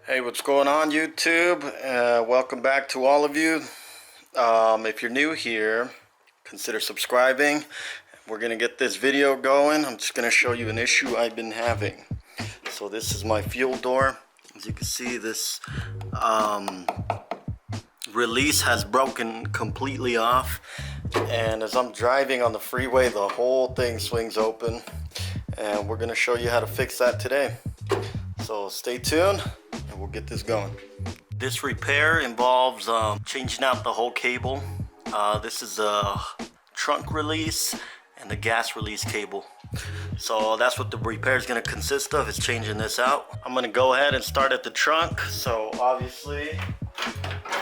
Hey, what's going on YouTube? Welcome back to all of you. If you're new here, consider subscribing. We're gonna get this video going. I'm just gonna show you an issue I've been having. So this is my fuel door. As you can see, this release has broken completely off, and as I'm driving on the freeway, the whole thing swings open, and we're gonna show you how to fix that today. So stay tuned and we'll get this going. This repair involves changing out the whole cable. This is a trunk release and the gas release cable. So that's what the repair is going to consist of, is changing this out. I'm going to go ahead and start at the trunk. So obviously,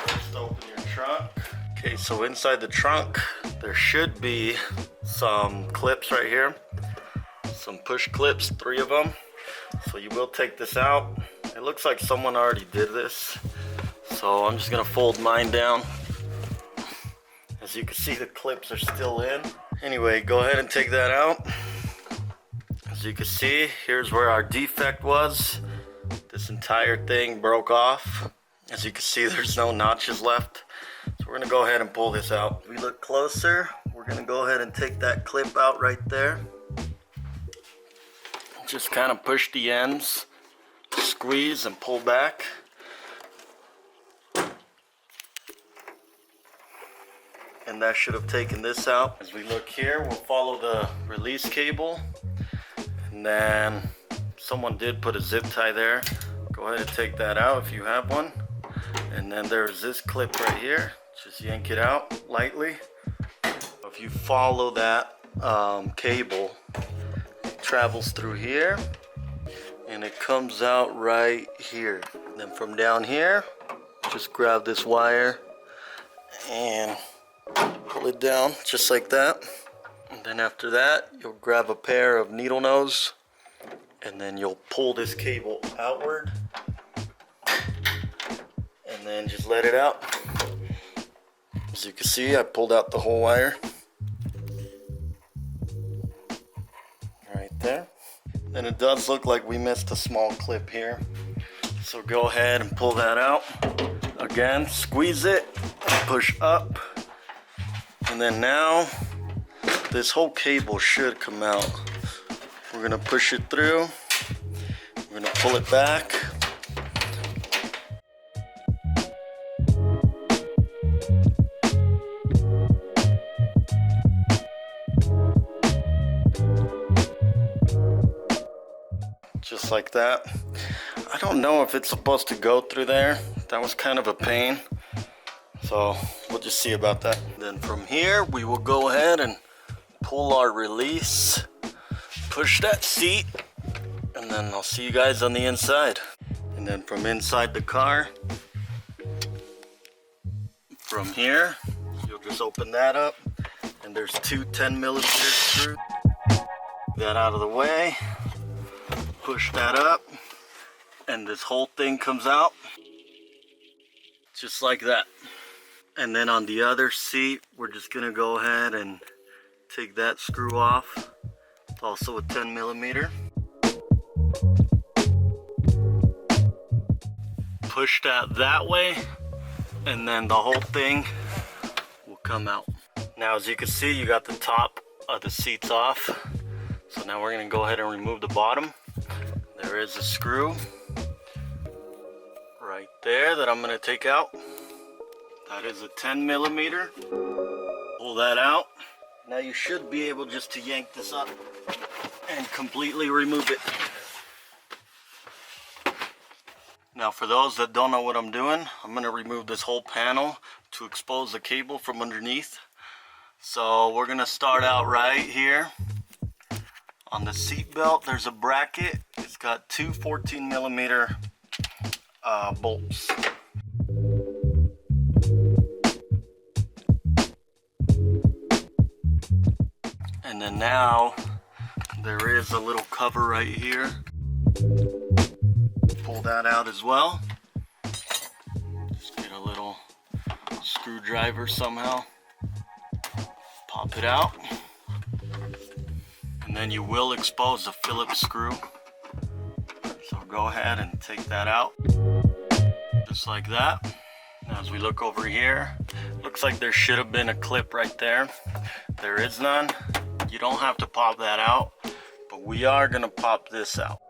just open your trunk. Okay, so inside the trunk, there should be some clips right here. Some push clips, 3 of them. So you will take this out. It looks like someone already did this. So I'm just gonna fold mine down. As you can see, the clips are still in. Anyway, go ahead and take that out. As you can see, here's where our defect was. This entire thing broke off. As you can see, there's no notches left. So we're gonna go ahead and pull this out. If we look closer, we're gonna go ahead and take that clip out right there. Just kind of push the ends, squeeze and pull back. And that should have taken this out. As we look here, we'll follow the release cable. And then someone did put a zip tie there. Go ahead and take that out if you have one. And then there's this clip right here. Just yank it out lightly. If you follow that cable, travels through here and it comes out right here. And then from down here, just grab this wire and pull it down just like that. And then after that, you'll grab a pair of needle nose and then you'll pull this cable outward and then just let it out. As you can see, I pulled out the whole wire. There. And it does look like we missed a small clip here. So go ahead and pull that out. Again, squeeze it, push up. And then now, this whole cable should come out. We're gonna push it through. We're gonna pull it back. Just like that. I don't know if it's supposed to go through there. That was kind of a pain. So we'll just see about that. Then from here, we will go ahead and pull our release, push that seat, and then I'll see you guys on the inside. And then from inside the car, from here, you'll just open that up, and there's 2 10mm screws. That out of the way. Push that up and this whole thing comes out just like that. And then on the other seat, we're just gonna go ahead and take that screw off. It's also a 10mm. Push that way and then the whole thing will come out. Now as you can see, you got the top of the seats off. So now we're gonna go ahead and remove the bottom. There is a screw right there that I'm going to take out. That is a 10mm. Pull that out. Now you should be able just to yank this up and completely remove it. Now for those that don't know what I'm doing, I'm going to remove this whole panel to expose the cable from underneath. So we're going to start out right here. On the seat belt, there's a bracket. It's got 2 14mm bolts. And then now, there is a little cover right here. Pull that out as well. Just get a little screwdriver somehow. Pop it out. And then you will expose the Phillips screw. So go ahead and take that out. just like that. Now as we look over here, looks like there should have been a clip right there. There is none. You don't have to pop that out, but we are gonna pop this out.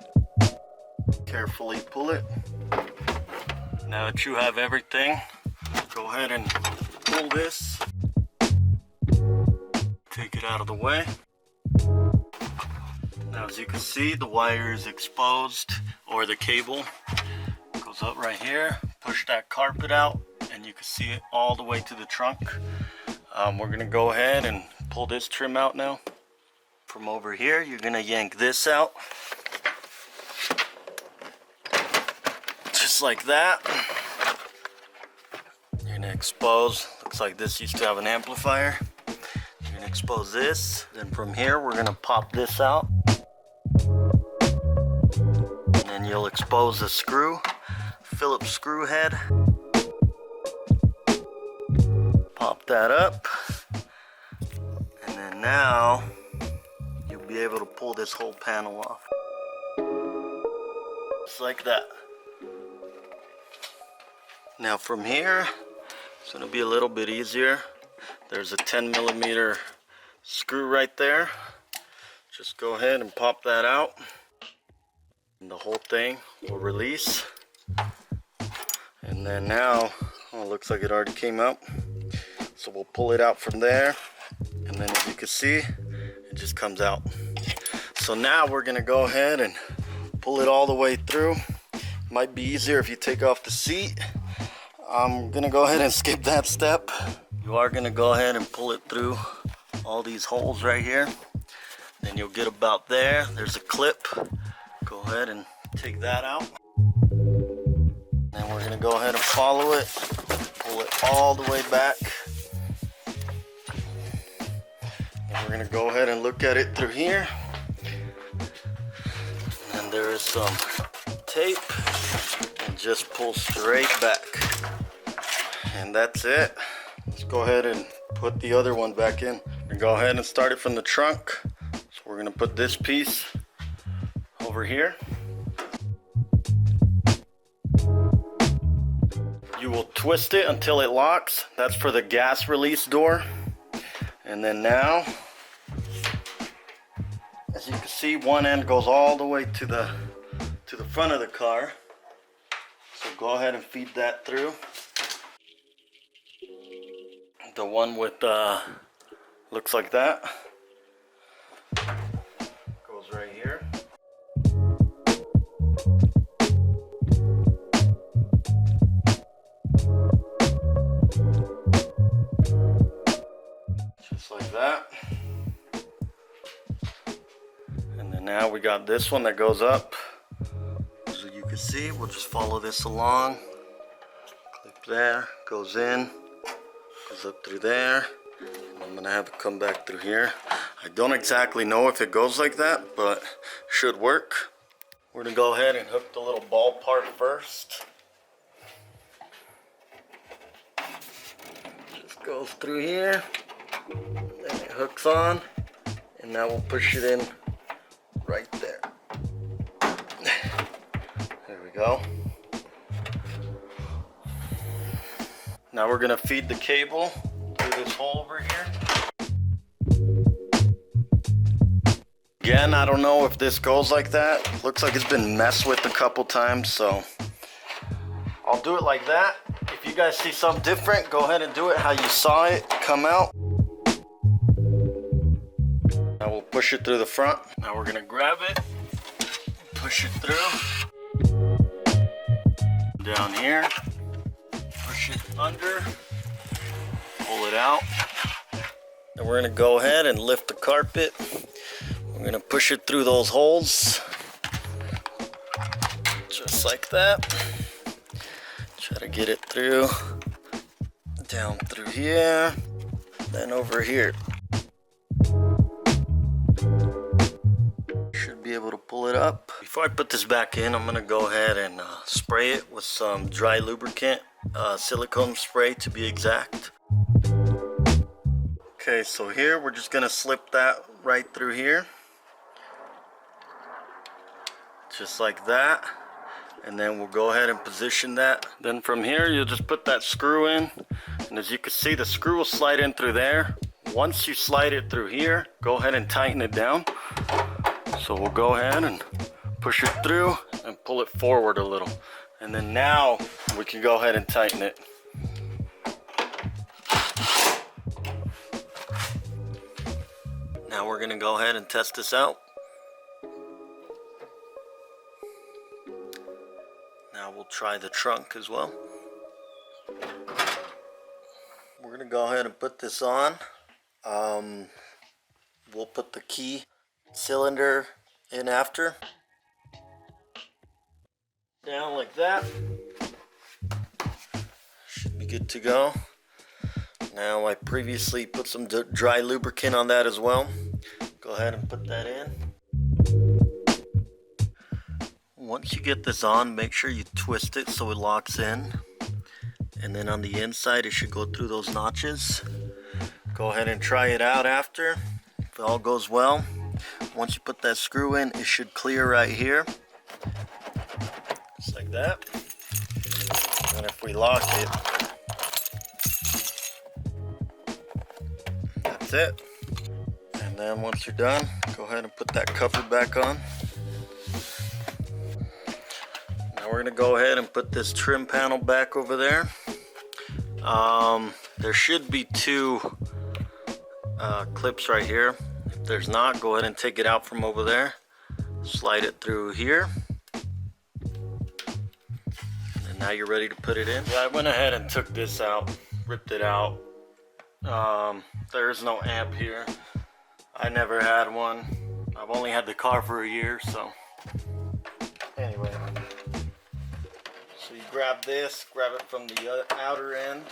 Carefully pull it. Now that you have everything, go ahead and pull this. Take it out of the way. Now as you can see, the wire is exposed, or the cable goes up right here. Push that carpet out and you can see it all the way to the trunk. We're gonna go ahead and pull this trim out now. From over here, you're gonna yank this out. Just like that. You're gonna expose, looks like this used to have an amplifier. You're gonna expose this. Then from here, we're gonna pop this out. And then you'll expose the screw, Phillips screw head. Pop that up. And then now, you'll be able to pull this whole panel off. Just like that. Now from here, it's gonna be a little bit easier. There's a 10mm screw right there. Just go ahead and pop that out. And the whole thing will release. And then now, oh, it looks like it already came out. So we'll pull it out from there. And then as you can see, it just comes out. So now we're gonna go ahead and pull it all the way through. Might be easier if you take off the seat. I'm gonna go ahead and skip that step. You are gonna go ahead and pull it through all these holes right here. Then you'll get about there. There's a clip. Go ahead and take that out. Then we're gonna go ahead and follow it. Pull it all the way back. And we're gonna go ahead and look at it through here. And there is some tape. And just pull straight back. And that's it. Let's go ahead and put the other one back in. And go ahead and start it from the trunk. So we're gonna put this piece over here. You will twist it until it locks. That's for the gas release door. And then now, as you can see, one end goes all the way to the front of the car. So go ahead and feed that through. The one with looks like that goes right here. Just like that. And then now we got this one that goes up. So you can see, we'll just follow this along. Clip there, goes in. Goes up through there. I'm gonna have it come back through here. I don't exactly know if it goes like that, but should work. We're gonna go ahead and hook the little ball part first. Just goes through here. Then it hooks on, and now we'll push it in right there. There we go. Now we're gonna feed the cable through this hole over here. Again, I don't know if this goes like that. Looks like it's been messed with a couple times, so I'll do it like that. If you guys see something different, go ahead and do it how you saw it come out. Now we'll push it through the front. Now we're gonna grab it, push it through. Down here. Push it under, pull it out. And we're gonna go ahead and lift the carpet. We're gonna push it through those holes. Just like that. Try to get it through. Down through here. Then over here. Should be able to pull it up. Before I put this back in, I'm gonna go ahead and spray it with some dry lubricant. Silicone spray to be exact. Okay, so here we're just gonna slip that right through here. Just like that. and then we'll go ahead and position that. Then from here, you'll just put that screw in, and as you can see, the screw will slide in through there. Once you slide it through here, go ahead and tighten it down. So we'll go ahead and push it through and pull it forward a little. And then now we can go ahead and tighten it. Now we're gonna go ahead and test this out. Now we'll try the trunk as well. We're gonna go ahead and put this on. We'll put the key cylinder in after. Down like that. Should be good to go. Now I previously put some dry lubricant on that as well. Go ahead and put that in. Once you get this on, make sure you twist it so it locks in. And then on the inside, it should go through those notches. Go ahead and try it out after. If all goes well, once you put that screw in, it should clear right here. Just like that. And if we lock it, that's it. And then once you're done, go ahead and put that cover back on. Now we're gonna go ahead and put this trim panel back over there. There should be two clips right here. If there's not, go ahead and take it out from over there. Slide it through here. And now you're ready to put it in. Yeah, I went ahead and took this out, ripped it out. There is no amp here. I never had one. I've only had the car for a year, so anyway. So you grab this, grab it from the outer end.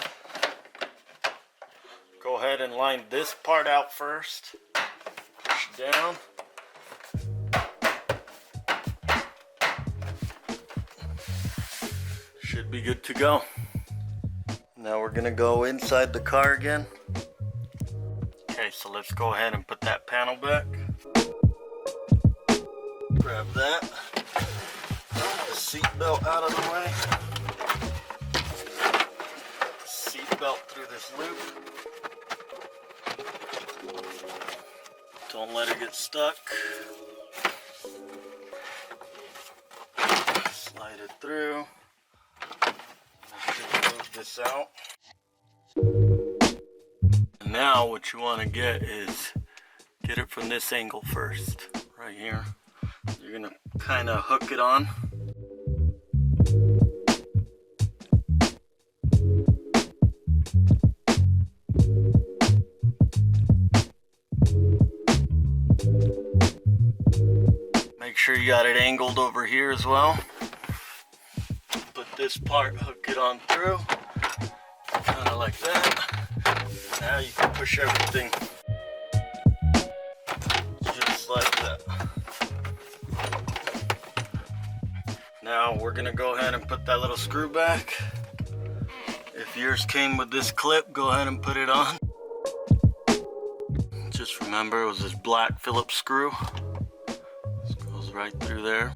Go ahead and line this part out first. Push it down. Should be good to go. Now we're gonna go inside the car again. Okay, so let's go ahead and put that panel back. Grab that. The seat belt out of the way. Seat belt through this loop. Don't let it get stuck. Slide it through. Move this out. Now what you want to get is get it from this angle first, right here. You're going to kind of hook it on. Make sure you got it angled over here as well. Put this part, hook it on through, kind of like that. Now you can push everything just like that. Now we're gonna go ahead and put that little screw back. If yours came with this clip, go ahead and put it on. Just remember, it was this black Phillips screw. This goes right through there.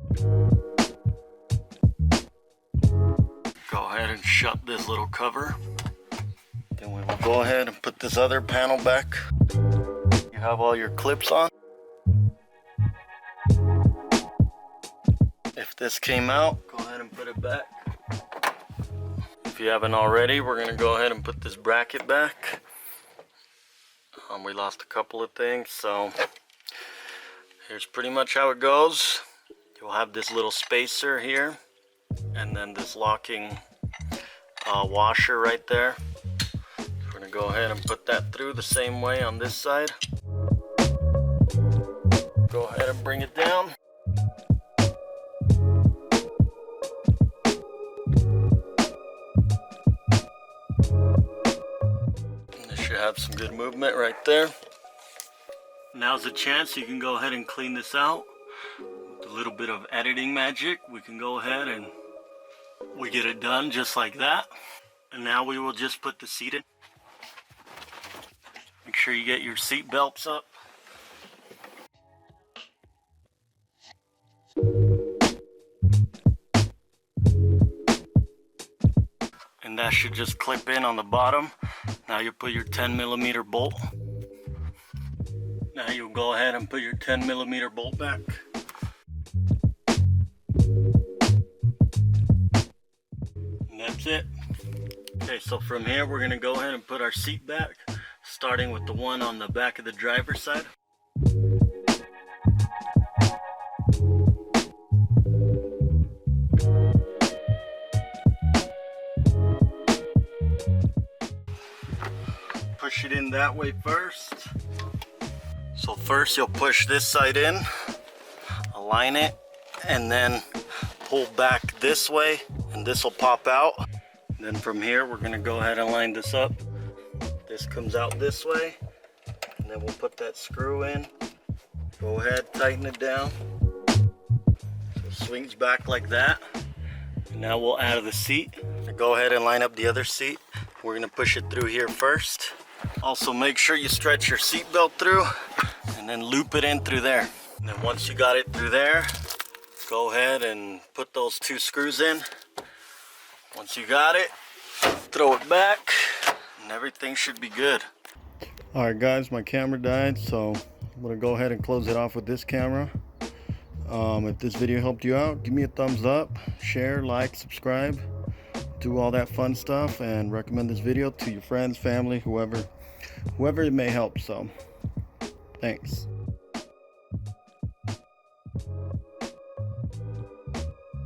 Go ahead and shut this little cover. Then we will go ahead and put this other panel back. You have all your clips on. If this came out, go ahead and put it back. If you haven't already, we're gonna go ahead and put this bracket back. We lost a couple of things, so here's pretty much how it goes. You'll have this little spacer here, and then this locking washer right there. We're gonna go ahead and put that through the same way on this side. Go ahead and bring it down. This should have some good movement right there. Now's the chance you can go ahead and clean this out. With a little bit of editing magic, we can go ahead and we get it done just like that. And now we will just put the seat in. Make sure you get your seat belts up. and that should just clip in on the bottom. Now you put your 10mm bolt. Now you'll go ahead and put your 10mm bolt back. And that's it. Okay, so from here we're gonna go ahead and put our seat back, starting with the one on the back of the driver's side. Push it in that way first. So first you'll push this side in, align it, and then pull back this way, and this will pop out. And then from here we're gonna go ahead and line this up. This comes out this way, and then we'll put that screw in. Go ahead, tighten it down. So it swings back like that. And now we'll add the seat. Go ahead and line up the other seat. We're gonna push it through here first. Also make sure you stretch your seat belt through and then loop it in through there. And then once you got it through there, go ahead and put those 2 screws in. Once you got it, throw it back and everything should be good. Alright guys, my camera died, so I'm gonna go ahead and close it off with this camera. If this video helped you out, give me a thumbs up, share, like, subscribe, do all that fun stuff, and recommend this video to your friends, family, whoever it may help. So thanks.